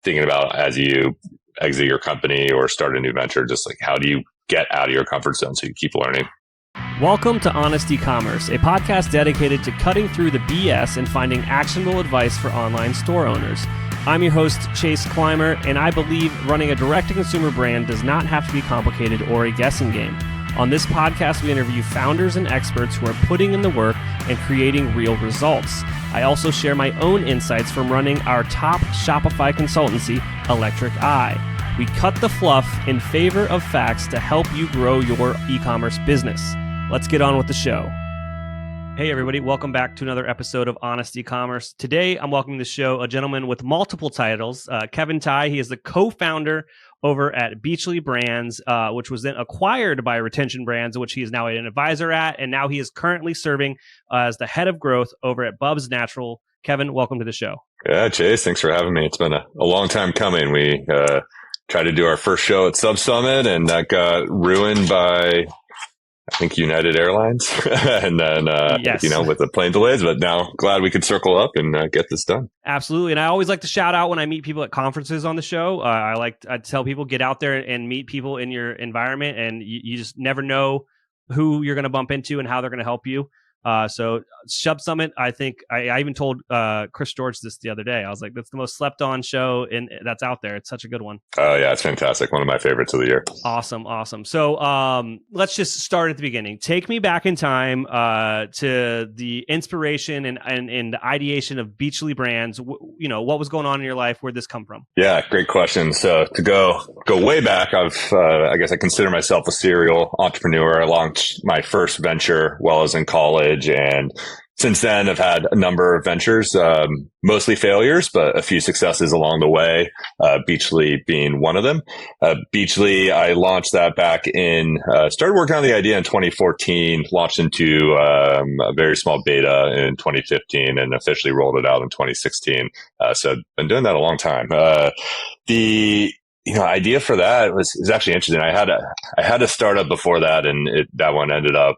thinking about as you exit your company or start a new venture, just like how do you get out of your comfort zone so you keep learning? Welcome to Honest eCommerce, a podcast dedicated to cutting through the BS and finding actionable advice for online store owners. I'm your host, Chase Clymer, and I believe running a direct-to-consumer brand does not have to be complicated or a guessing game. On this podcast, we interview founders and experts who are putting in the work and creating real results. I also share my own insights from running our top Shopify consultancy, Electric Eye. We cut the fluff in favor of facts to help you grow your e-commerce business. Let's get on with the show. Hey everybody, welcome back to another episode of Honest eCommerce. Today, I'm welcoming to the show a gentleman with multiple titles, Kevin Tighe. He is the co-founder over at Beachly Brands, which was then acquired by Retention Brands, which he is now an advisor at, and now he is currently serving as the head of growth over at BUBS Naturals. Kevin, welcome to the show. Yeah, Chase, thanks for having me. It's been a long time coming. We tried to do our first show at Sub Summit, and that got ruined by, I think, United Airlines, and then, yes, with the plane delays, but now glad we could circle up and get this done. Absolutely. And I always like to shout out when I meet people at conferences on the show. I tell people, get out there and meet people in your environment, and you just never know who you're going to bump into and how they're going to help you. So Sub Summit, I think I even told Chris George this the other day. I was like, that's the most slept on show that's out there. It's such a good one. Oh yeah, it's fantastic. One of my favorites of the year. Awesome. So let's just start at the beginning. Take me back in time to the inspiration and the ideation of Beachly Brands. What was going on in your life? Where'd this come from? Yeah, great question. So to go way back, I guess I consider myself a serial entrepreneur. I launched my first venture while I was in college. And since then, I've had a number of ventures, mostly failures, but a few successes along the way, Beachly being one of them. Beachly, I launched that back started working on the idea in 2014, launched into a very small beta in 2015, and officially rolled it out in 2016. So I've been doing that a long time. The idea for that was actually interesting. I had a startup before that, and that one ended up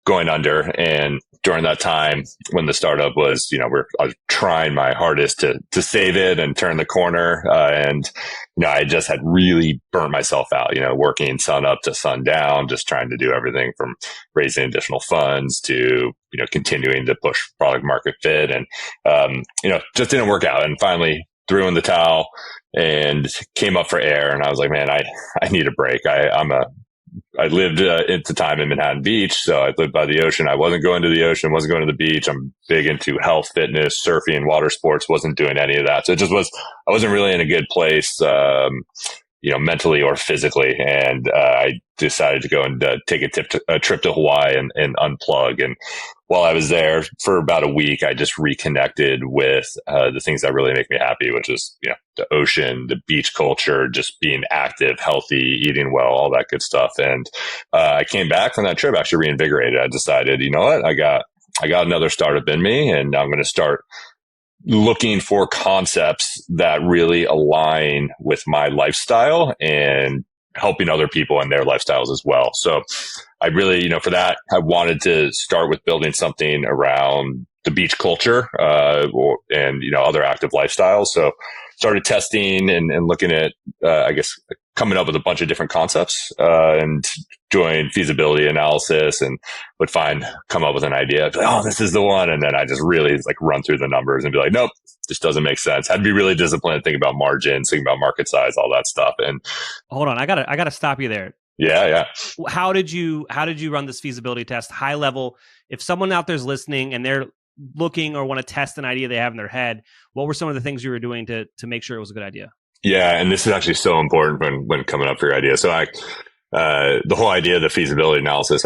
going under. And during that time, when the startup was, I was trying my hardest to save it and turn the corner. And I just had really burnt myself out, working sun up to sun down, just trying to do everything from raising additional funds to, continuing to push product market fit. And, just didn't work out. And finally threw in the towel and came up for air. And I was like, man, I need a break. I lived at the time in Manhattan Beach, so I lived by the ocean. I wasn't going to the ocean, wasn't going to the beach. I'm big into health, fitness, surfing, water sports, wasn't doing any of that. So I wasn't really in a good place, mentally or physically. And I decided to go and take a trip to Hawaii and unplug. And while I was there for about a week, I just reconnected with the things that really make me happy, which is, the ocean, the beach culture, just being active, healthy, eating well, all that good stuff. And I came back from that trip actually reinvigorated. I decided, you know what, I got another startup in me, and I'm going to start looking for concepts that really align with my lifestyle and helping other people in their lifestyles as well. So I really, for that, I wanted to start with building something around the beach culture, and other active lifestyles. So started testing and looking at, coming up with a bunch of different concepts, and doing feasibility analysis, and come up with an idea. Like, oh, this is the one. And then I just really run through the numbers and be like, nope, this doesn't make sense. Had to be really disciplined, think about margins, think about market size, all that stuff. And hold on, I gotta stop you there. Yeah. How did you run this feasibility test? High level, if someone out there's listening and they're looking or want to test an idea they have in their head, what were some of the things you were doing to make sure it was a good idea? Yeah, and this is actually so important when coming up for your idea. So the whole idea of the feasibility analysis,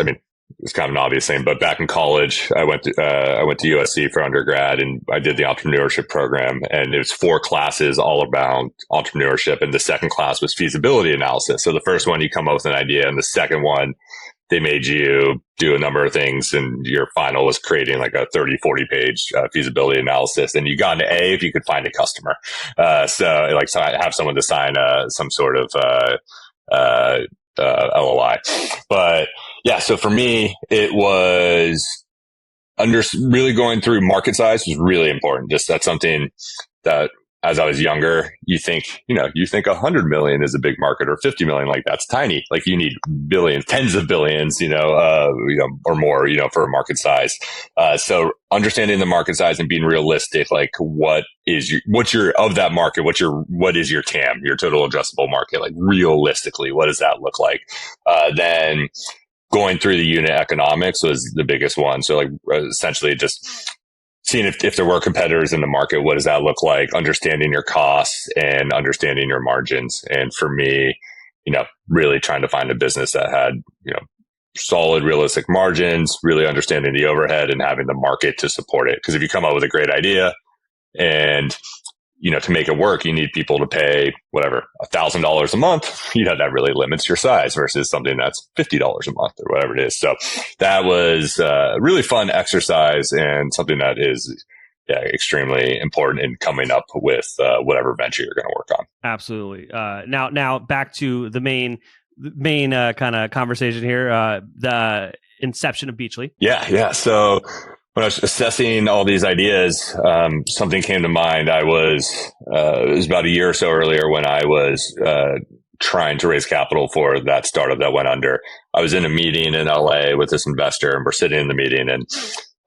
it's kind of an obvious thing, but back in college, I went to USC for undergrad, and I did the entrepreneurship program, and it was 4 classes all around entrepreneurship. And the second class was feasibility analysis. So the first one, you come up with an idea, and the second one, they made you do a number of things, and your final was creating like a 30, 40 page feasibility analysis. And you got an A if you could find a customer. So I have someone to sign some sort of LOI. But yeah, so for me, it was really going through market size was really important. Just that's something that as I was younger, you think 100 million is a big market or 50 million, like that's tiny. Like you need billions, tens of billions, or more, for a market size. So understanding the market size and being realistic, like what is of that market? What is your TAM, your total addressable market? Like realistically, what does that look like? Then going through the unit economics was the biggest one. So like essentially just seeing if there were competitors in the market, what does that look like? Understanding your costs and understanding your margins. And for me, really trying to find a business that had, solid, realistic margins, really understanding the overhead and having the market to support it. Because if you come up with a great idea and, to make it work, you need people to pay whatever, $1,000 a month, that really limits your size versus something that's $50 a month or whatever it is. So that was a really fun exercise and something that is extremely important in coming up with whatever venture you're going to work on. Absolutely. Now back to the main kind of conversation here, the inception of Beachly. Yeah. So when I was assessing all these ideas, something came to mind. It was about a year or so earlier when I was trying to raise capital for that startup that went under. I was in a meeting in LA with this investor, and we're sitting in the meeting, and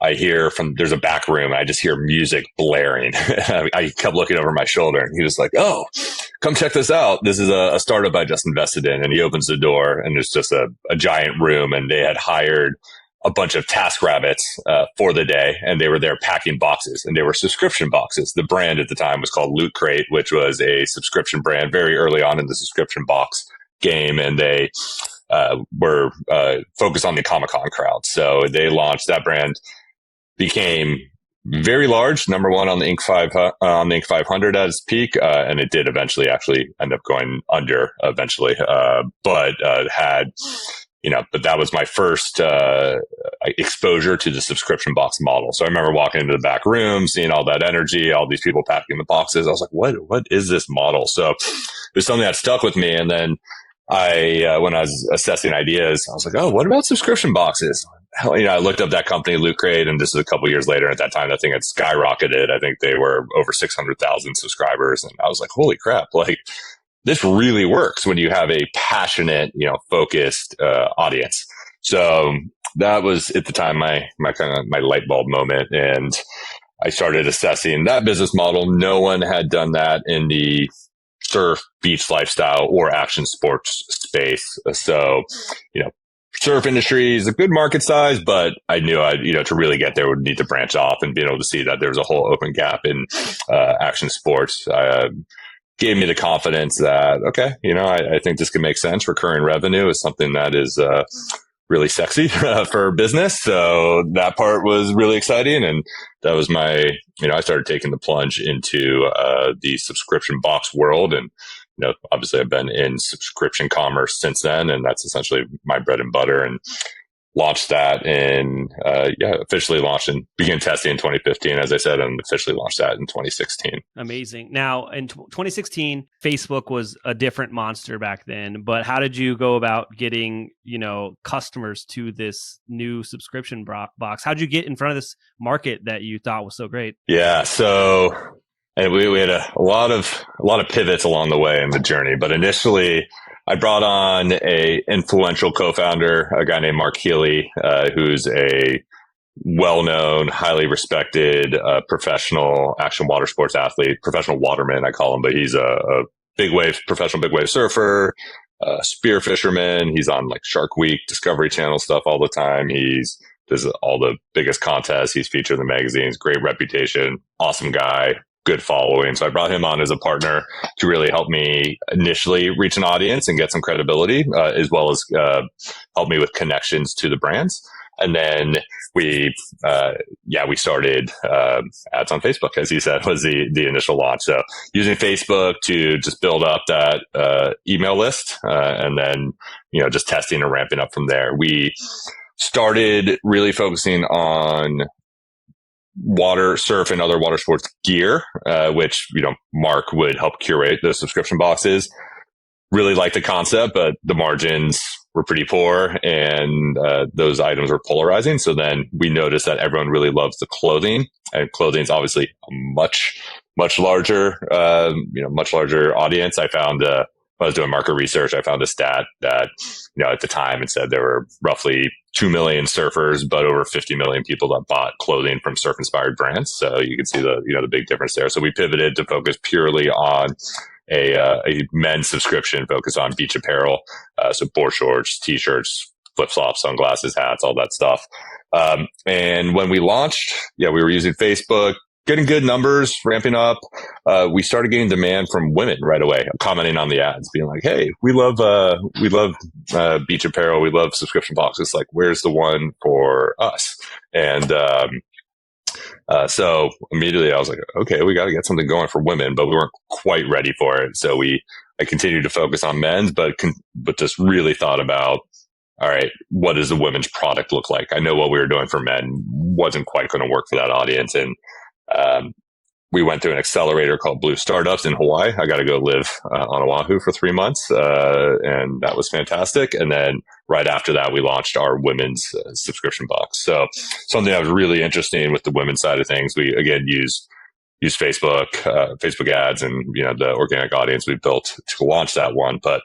I hear there's a back room. I just hear music blaring. I kept looking over my shoulder, and he was like, "Oh, come check this out. This is a startup I just invested in." And he opens the door, and it's just a giant room, and they had hired a bunch of TaskRabbits for the day, and they were there packing boxes, and they were subscription boxes. The brand at the time was called Loot Crate, which was a subscription brand very early on in the subscription box game, and they were focused on the Comic-Con crowd. So they launched that brand, became very large, number one on the Inc. 500 at its peak, and it did eventually actually end up going under eventually, but that was my first exposure to the subscription box model. So I remember walking into the back room, seeing all that energy, all these people packing the boxes. I was like, what is this model? So it was something that stuck with me. And then when I was assessing ideas, I was like, oh, what about subscription boxes? I looked up that company, Loot Crate, and this is a couple years later. At that time, that thing had skyrocketed. I think they were over 600,000 subscribers. And I was like, holy crap, like, this really works when you have a passionate, focused audience. So that was at the time my light bulb moment, and I started assessing that business model. No one had done that in the surf, beach lifestyle, or action sports space. So, surf industry is a good market size, but I knew to really get there would need to branch off and being able to see that there was a whole open gap in action sports. Gave me the confidence that, okay, I think this can make sense. Recurring revenue is something that is really sexy for business. So that part was really exciting. And that was I started taking the plunge into the subscription box world. And, obviously I've been in subscription commerce since then. And that's essentially my bread and butter. And launched that officially launched and began testing in 2015, as I said, and officially launched that in 2016. Amazing. Now, in 2016, Facebook was a different monster back then, but how did you go about getting, customers to this new subscription box? How'd you get in front of this market that you thought was so great? Yeah. So, and we had a lot of pivots along the way in the journey, but initially I brought on a influential co-founder, a guy named Mark Healy, who's a well-known, highly respected, professional action water sports athlete, professional waterman, I call him, but he's a professional big wave surfer, spear fisherman. He's on like Shark Week, Discovery Channel stuff all the time. Does all the biggest contests. He's featured in the magazines, great reputation, awesome guy, good following. So I brought him on as a partner to really help me initially reach an audience and get some credibility, as well as help me with connections to the brands. And then we started ads on Facebook, as you said, was the initial launch. So using Facebook to just build up that email list, and then just testing and ramping up from there. We started really focusing on water, surf, and other water sports gear, which, Mark would help curate the subscription boxes. Really liked the concept, but the margins were pretty poor and those items were polarizing. So then we noticed that everyone really loves the clothing, and clothing is obviously a much much larger, much larger audience. I found, when I was doing market research, I found a stat that, at the time it said there were roughly 2 million surfers, but over 50 million people that bought clothing from surf inspired brands. So you can see the big difference there. So we pivoted to focus purely on a men's subscription focused on beach apparel. So board shorts, t-shirts, flip-flops, sunglasses, hats, all that stuff. And when we launched, we were using Facebook, getting good numbers, ramping up. We started getting demand from women right away, commenting on the ads, being like, "Hey, we love beach apparel. We love subscription boxes. Like, where's the one for us?" And so immediately I was like, "Okay, we got to get something going for women," but we weren't quite ready for it. So I continued to focus on men's, but just really thought about, all right, what does the women's product look like? I know what we were doing for men wasn't quite going to work for that audience, and we went through an accelerator called Blue Startups in Hawaii. I got to go live on Oahu for 3 months, and that was fantastic. And then right after that, we launched our women's subscription box. So something that was really interesting with the women's side of things, we again use Facebook ads, and the organic audience we built to launch that one. But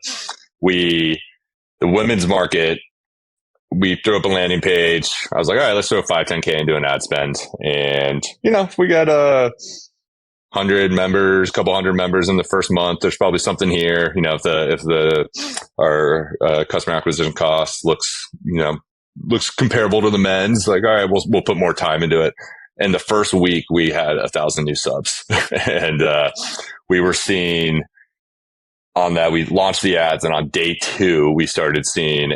the women's market, we threw up a landing page. I was like, all right, let's throw 5-10K into an ad spend. And, we got 100 members, couple hundred members in the first month. There's probably something here. If our customer acquisition cost looks comparable to the men's, like, all right, we'll put more time into it. And the first week we had 1,000 new subs. And we were seeing on that, we launched the ads, and on day 2, we started seeing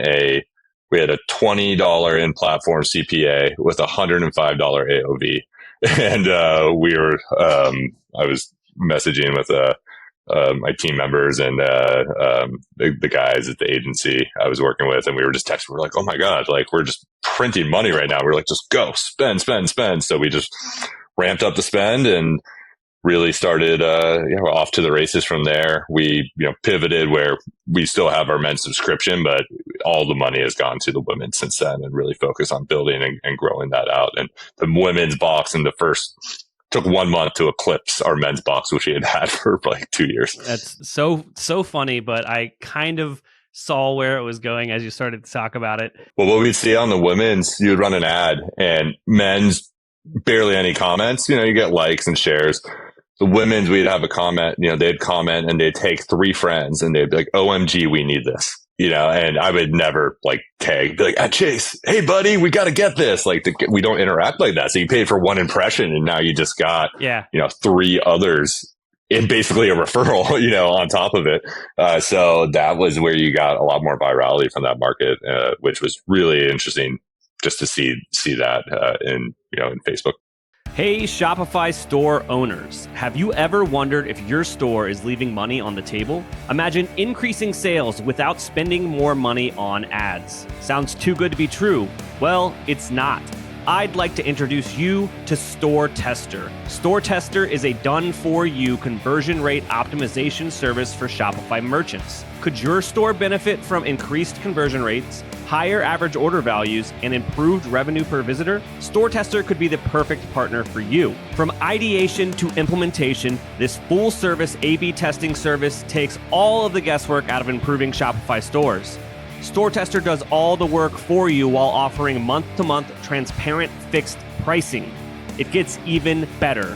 we had a $20 in-platform CPA with $105 AOV. And I was messaging with my team members and the guys at the agency I was working with, and we were just texting. We're like, "Oh my God, like, we're just printing money right now." We're like, "Just go, spend, spend, spend." So we just ramped up the spend and really started off to the races from there. We pivoted where we still have our men's subscription, but all the money has gone to the women since then, and really focus on building and growing that out. And the women's box took 1 month to eclipse our men's box, which we had for like 2 years. That's so funny, but I kind of saw where it was going as you started to talk about it. Well, what we'd see on the women's, you would run an ad, and men's barely any comments. You get likes and shares. The women's, we'd have a comment, they'd comment and they'd take 3 friends and they'd be like, "OMG, we need this." And I would never tag, be like, "Chase, hey buddy, we got to get this." We don't interact like that. So you paid for 1 impression, and now you just got, 3 others in basically a referral, on top of it. So that was where you got a lot more virality from that market, which was really interesting just to see that in Facebook. Hey, Shopify store owners. Have you ever wondered if your store is leaving money on the table? Imagine increasing sales without spending more money on ads. Sounds too good to be true. Well, it's not. I'd like to introduce you to StoreTester. StoreTester is a done-for-you conversion rate optimization service for Shopify merchants. Could your store benefit from increased conversion rates, higher average order values, and improved revenue per visitor? StoreTester could be the perfect partner for you. From ideation to implementation, this full-service A/B testing service takes all of the guesswork out of improving Shopify stores. StoreTester does all the work for you while offering month-to-month transparent fixed pricing. It gets even better.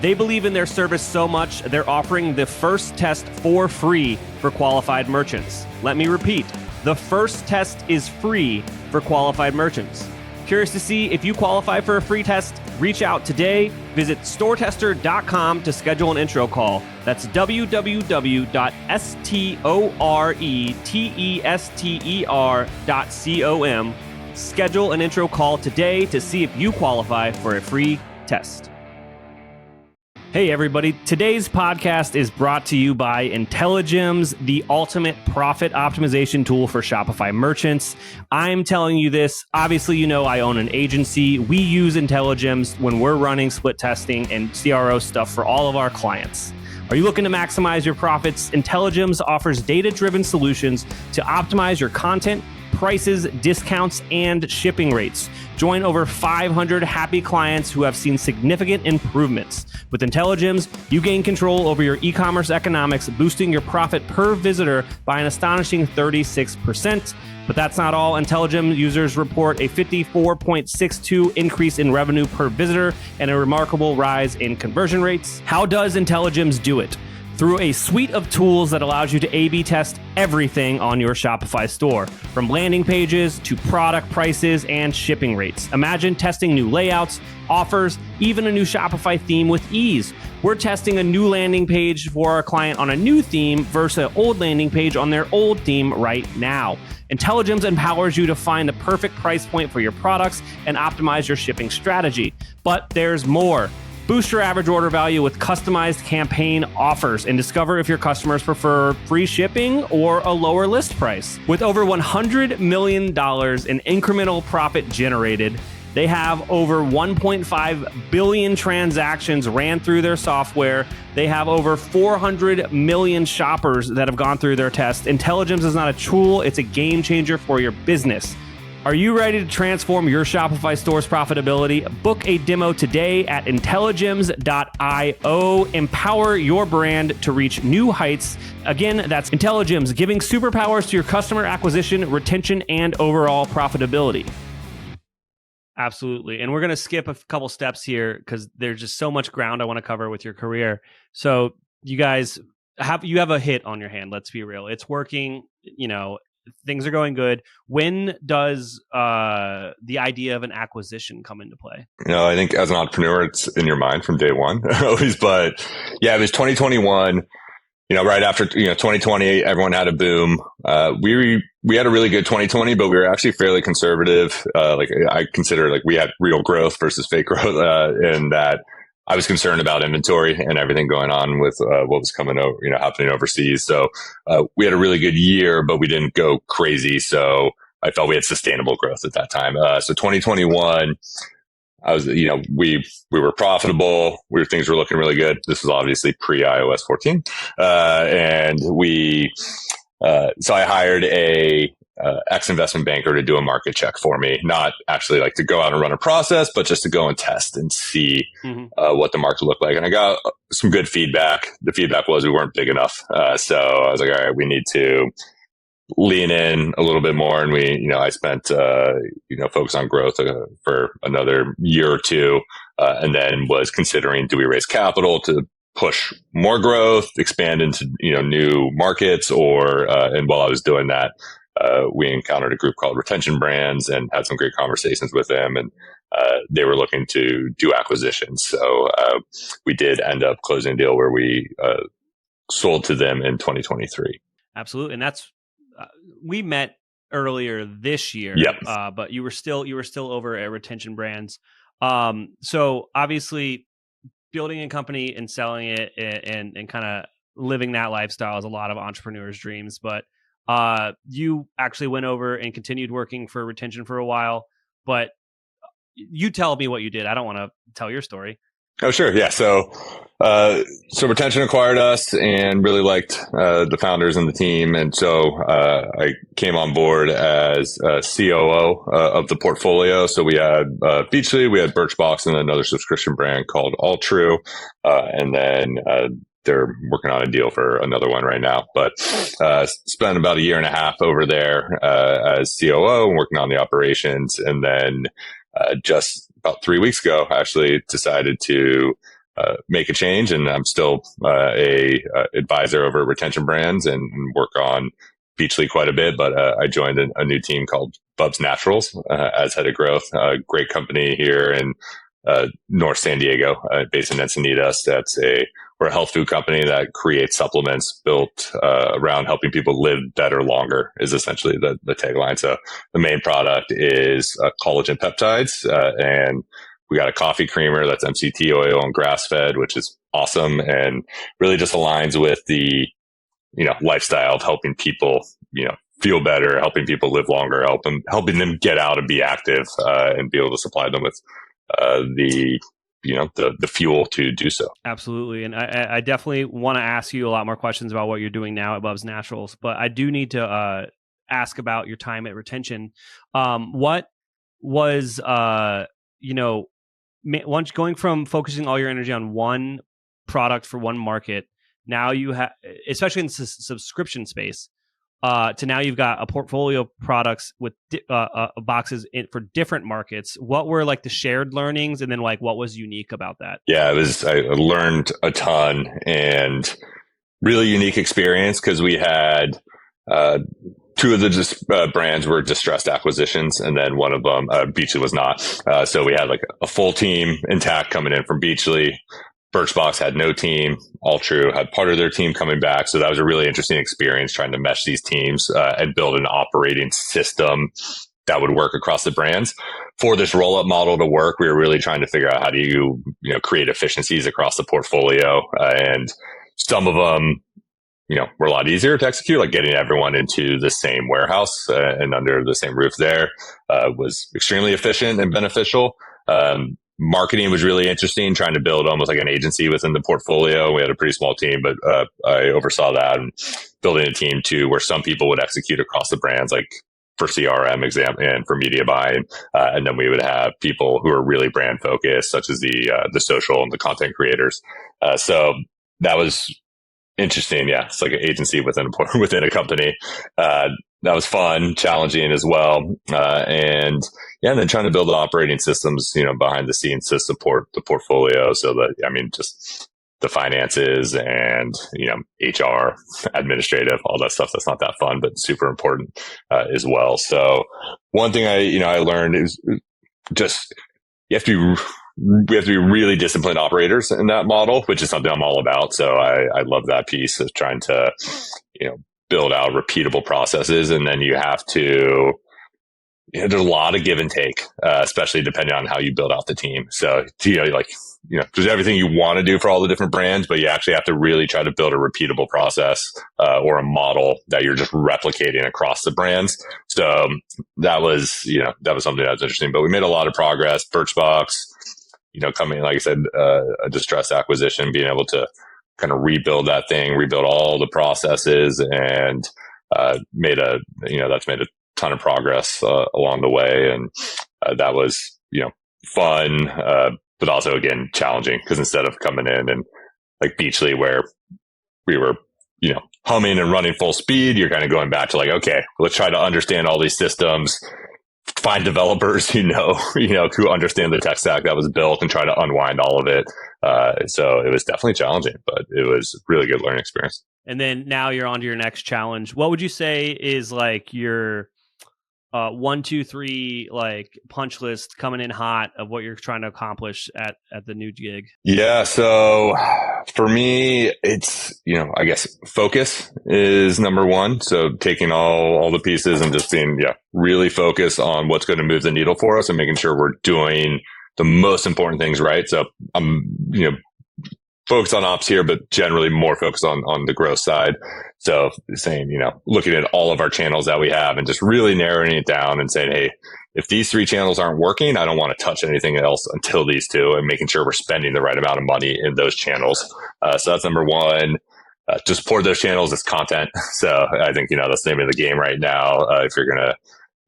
They believe in their service so much, they're offering the first test for free for qualified merchants. Let me repeat. The first test is free for qualified merchants. Curious to see if you qualify for a free test? Reach out today. Visit StoreTester.com to schedule an intro call. That's www.StoreTester.com. Schedule an intro call today to see if you qualify for a free test. Hey everybody, today's podcast is brought to you by Intelligems, the ultimate profit optimization tool for Shopify merchants. I'm telling you this, obviously I own an agency. We use Intelligems when we're running split testing and CRO stuff for all of our clients. Are you looking to maximize your profits? Intelligems offers data-driven solutions to optimize your content, prices, discounts, and shipping rates. Join over 500 happy clients who have seen significant improvements. With Intelligems, you gain control over your e-commerce economics, boosting your profit per visitor by an astonishing 36%. But that's not all. Intelligems users report a 54.62 increase in revenue per visitor and a remarkable rise in conversion rates. How does Intelligems do it? Through a suite of tools that allows you to A/B test everything on your Shopify store, from landing pages to product prices and shipping rates. Imagine testing new layouts, offers, even a new Shopify theme with ease. We're testing a new landing page for our client on a new theme versus an old landing page on their old theme right now. Intelligems empowers you to find the perfect price point for your products and optimize your shipping strategy. But there's more. Boost your average order value with customized campaign offers and discover if your customers prefer free shipping or a lower list price. With over $100 million in incremental profit generated, they have over 1.5 billion transactions ran through their software. They have over 400 million shoppers that have gone through their test. Intelligems is not a tool, it's a game changer for your business. Are you ready to transform your Shopify store's profitability? Book a demo today at intelligems.io. Empower your brand to reach new heights. Again, that's Intelligems, giving superpowers to your customer acquisition, retention, and overall profitability. Absolutely. And we're going to skip a couple steps here because there's just so much ground I want to cover with your career. So you guys have a hit on your hand. Let's be real. It's working, things are going good. When does the idea of an acquisition come into play? I think as an entrepreneur, it's in your mind from day one always. But yeah, it was 2021. Right after 2020, everyone had a boom. We had a really good 2020, but we were actually fairly conservative. I consider we had real growth versus fake growth, in that I was concerned about inventory and everything going on with what was coming over, happening overseas. So we had a really good year, but we didn't go crazy. So I felt we had sustainable growth at that time. So 2021, we were profitable. Things were looking really good. This was obviously pre iOS 14, and so I hired a ex-investment banker to do a market check for me, not actually to go out and run a process, but just to go and test and see what the market looked like. And I got some good feedback. The feedback was we weren't big enough. So I was like, all right, we need to lean in a little bit more. And I spent, focus on growth for another year or two, and then was considering, do we raise capital to push more growth, expand into, new markets, and while I was doing that, we encountered a group called Retention Brands and had some great conversations with them, and they were looking to do acquisitions. So we did end up closing a deal where we sold to them in 2023. Absolutely, and that's we met earlier this year. Yep. But you were still over at Retention Brands. So obviously, building a company and selling it and kind of living that lifestyle is a lot of entrepreneurs' dreams, but you actually went over and continued working for Retention for a while, but you tell me what you did. I don't want to tell your story. Oh, sure. Yeah. So Retention acquired us and really liked the founders and the team. And so I came on board as COO of the portfolio. So we had Beachly, we had Birchbox, and another subscription brand called Alltrue. And then they're working on a deal for another one right now, but spent about a year and a half over there as COO and working on the operations. And then just about 3 weeks ago, I actually decided to make a change, and I'm still a advisor over Retention Brands and work on Beachly quite a bit. But I joined a new team called BUBS Naturals as head of growth. Great company here in North San Diego, based in Encinitas. We're a health food company that creates supplements built around helping people live better longer, is essentially the tagline. So the main product is collagen peptides, and we got a coffee creamer that's MCT oil and grass fed, which is awesome and really just aligns with the lifestyle of helping people feel better, helping people live longer, helping them get out and be active, and be able to supply them with the fuel to do so. Absolutely. And I definitely want to ask you a lot more questions about what you're doing now at BUBS Naturals, but I do need to ask about your time at retention. What was, once going from focusing all your energy on one product for one market, now you have, especially in the subscription space, to now you've got a portfolio of products with boxes for different markets. What were like the shared learnings, and then like what was unique about that? Yeah, I learned a ton and really unique experience because we had two of the brands were distressed acquisitions, and then one of them, Beachly, was not. So we had like a full team intact coming in from Beachly. Birchbox had no team. Alltrue had part of their team coming back. So that was a really interesting experience trying to mesh these teams and build an operating system that would work across the brands. For this roll-up model to work, we were really trying to figure out how do you create efficiencies across the portfolio. And some of them, were a lot easier to execute, like getting everyone into the same warehouse and under the same roof there was extremely efficient and beneficial. Marketing was really interesting, trying to build almost like an agency within the portfolio. We had a pretty small team, but I oversaw that and building a team too, where some people would execute across the brands, like for CRM and for media buying. And then we would have people who are really brand focused, such as the social and the content creators. So that was interesting. Yeah. It's like an agency within a company. That was fun, challenging as well. And then trying to build operating systems, behind the scenes to support the portfolio. So that, just the finances and, HR, administrative, all that stuff. That's not that fun, but super important, as well. So one thing I learned is just, we have to be really disciplined operators in that model, which is something I'm all about. So I love that piece of trying to, build out repeatable processes. And then you have to, there's a lot of give and take, especially depending on how you build out the team. So, there's everything you want to do for all the different brands, but you actually have to really try to build a repeatable process, or a model that you're just replicating across the brands. So that was something that was interesting, but we made a lot of progress. Birchbox, coming, like I said, a distressed acquisition, being able to kind of rebuild that thing, rebuild all the processes, and that's made a ton of progress along the way. And that was, fun, but also, again, challenging, because instead of coming in and like Beachly, where we were, humming and running full speed, you're kind of going back to like, okay, let's try to understand all these systems, find developers who understand the tech stack that was built, and try to unwind all of it. So it was definitely challenging, but it was a really good learning experience. And then now you're on to your next challenge. What would you say is like your 1, 2, 3 like punch list coming in hot of what you're trying to accomplish at the new gig? Yeah. So for me, it's, I guess focus is number one. So taking all the pieces and just being, really focused on what's going to move the needle for us and making sure we're doing the most important things right. So I'm, focused on ops here, but generally more focused on the growth side. So saying, looking at all of our channels that we have and just really narrowing it down and saying, hey, if these 3 channels aren't working, I don't want to touch anything else until these 2, and making sure we're spending the right amount of money in those channels. So that's number one. To support those channels is content. So I think, that's the name of the game right now. If you're going to,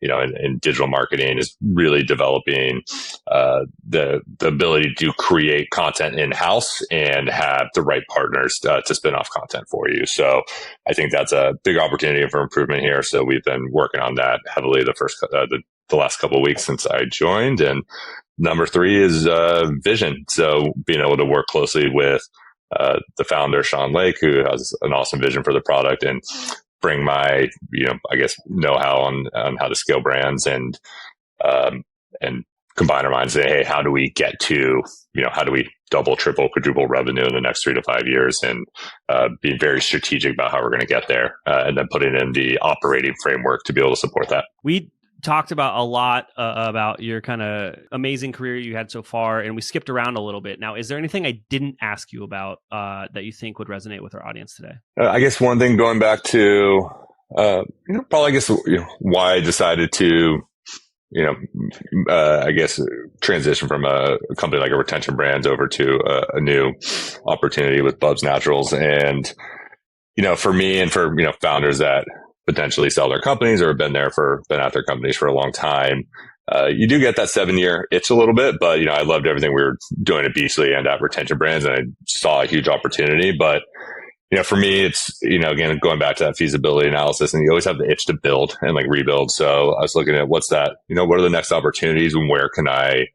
in digital marketing, is really developing the ability to create content in-house and have the right partners to spin off content for you. So I think that's a big opportunity for improvement here. So we've been working on that heavily the last couple of weeks since I joined. And number 3 is vision. So being able to work closely with the founder, Sean Lake, who has an awesome vision for the product, and bring my, know-how on how to scale brands and combine our minds and say, hey, how do we get to, how do we double, triple, quadruple revenue in the next 3 to 5 years, and being very strategic about how we're going to get there, and then putting in the operating framework to be able to support that. We talked about a lot about your kind of amazing career you had so far, and we skipped around a little bit. Now, is there anything I didn't ask you about that you think would resonate with our audience today? I guess one thing, going back to, probably, why I decided to, transition from a company like a retention brand over to a new opportunity with BUBS Naturals. And, for me and for, founders that potentially sell their companies or been at their companies for a long time. You do get that 7-year itch a little bit, but I loved everything we were doing at Beasley and at Retention Brands, and I saw a huge opportunity. But for me, it's, again, going back to that feasibility analysis, and you always have the itch to build and like rebuild. So I was looking at what's that, what are the next opportunities and where can I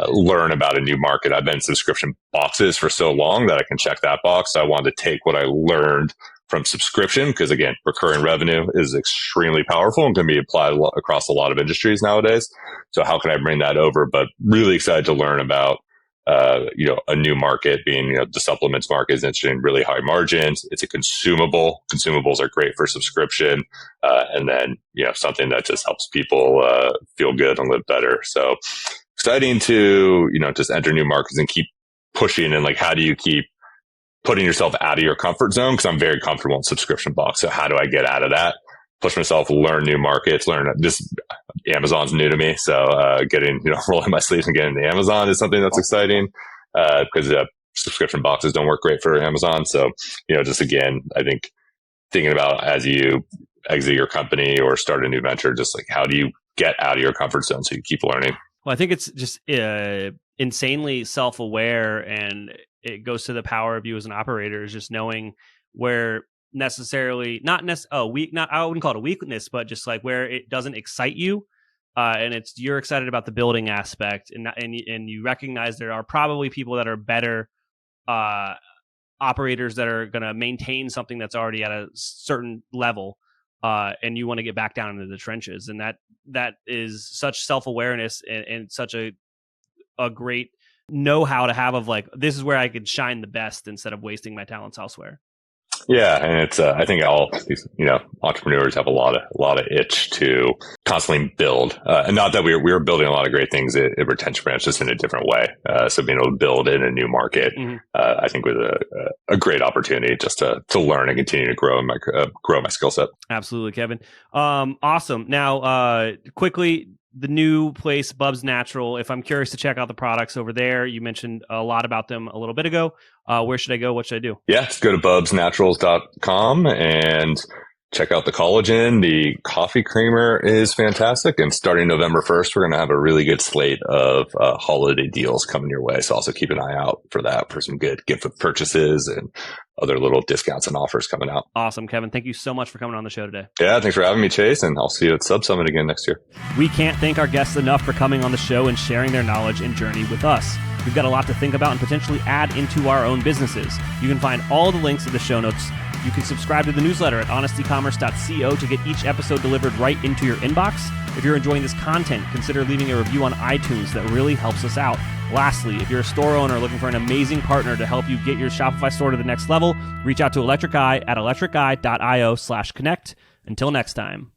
learn about a new market? I've been in subscription boxes for so long that I can check that box. So I wanted to take what I learned from subscription, because again, recurring revenue is extremely powerful and can be applied across a lot of industries nowadays. So how can I bring that over? But really excited to learn about a new market, being the supplements market is interesting, really high margins. It's a consumable. Consumables are great for subscription, and then something that just helps people feel good and live better. So exciting to just enter new markets and keep pushing. And like, how do you keep putting yourself out of your comfort zone? Because I'm very comfortable in subscription box. So how do I get out of that? Push myself, learn new markets, learn this. Amazon's new to me. So rolling my sleeves and getting into Amazon is something that's exciting, because subscription boxes don't work great for Amazon. So, just again, I think thinking about as you exit your company or start a new venture, just like, how do you get out of your comfort zone so you keep learning? Well, I think it's just insanely self-aware, and it goes to the power of you as an operator, is just knowing where necessarily I wouldn't call it a weakness, but just like where it doesn't excite you, and you're excited about the building aspect, and you recognize there are probably people that are better operators that are going to maintain something that's already at a certain level, and you want to get back down into the trenches, and that is such self-awareness and such a great know-how to have of like, this is where I could shine the best instead of wasting my talents elsewhere. Yeah, and it's I think all these entrepreneurs have a lot of itch to constantly build, and not that we were building a lot of great things at Retention Branch, just in a different way. So being able to build in a new market, I think was a great opportunity just to learn and continue to grow my skill set. Absolutely, Kevin. Awesome. Now, quickly, the new place, BUBS Natural. If I'm curious to check out the products over there, you mentioned a lot about them a little bit ago. Where should I go? What should I do? Yeah, just go to bubsnaturals.com and check out the collagen. The coffee creamer is fantastic. And starting November 1st, we're going to have a really good slate of holiday deals coming your way. So also keep an eye out for that, for some good gift purchases and other little discounts and offers coming out. Awesome, Kevin. Thank you so much for coming on the show today. Yeah, thanks for having me, Chase. And I'll see you at Sub Summit again next year. We can't thank our guests enough for coming on the show and sharing their knowledge and journey with us. We've got a lot to think about and potentially add into our own businesses. You can find all the links in the show notes. You can subscribe to the newsletter at honestecommerce.co to get each episode delivered right into your inbox. If you're enjoying this content, consider leaving a review on iTunes. That really helps us out. Lastly, if you're a store owner looking for an amazing partner to help you get your Shopify store to the next level, reach out to Electric Eye at electriceye.io/connect. Until next time.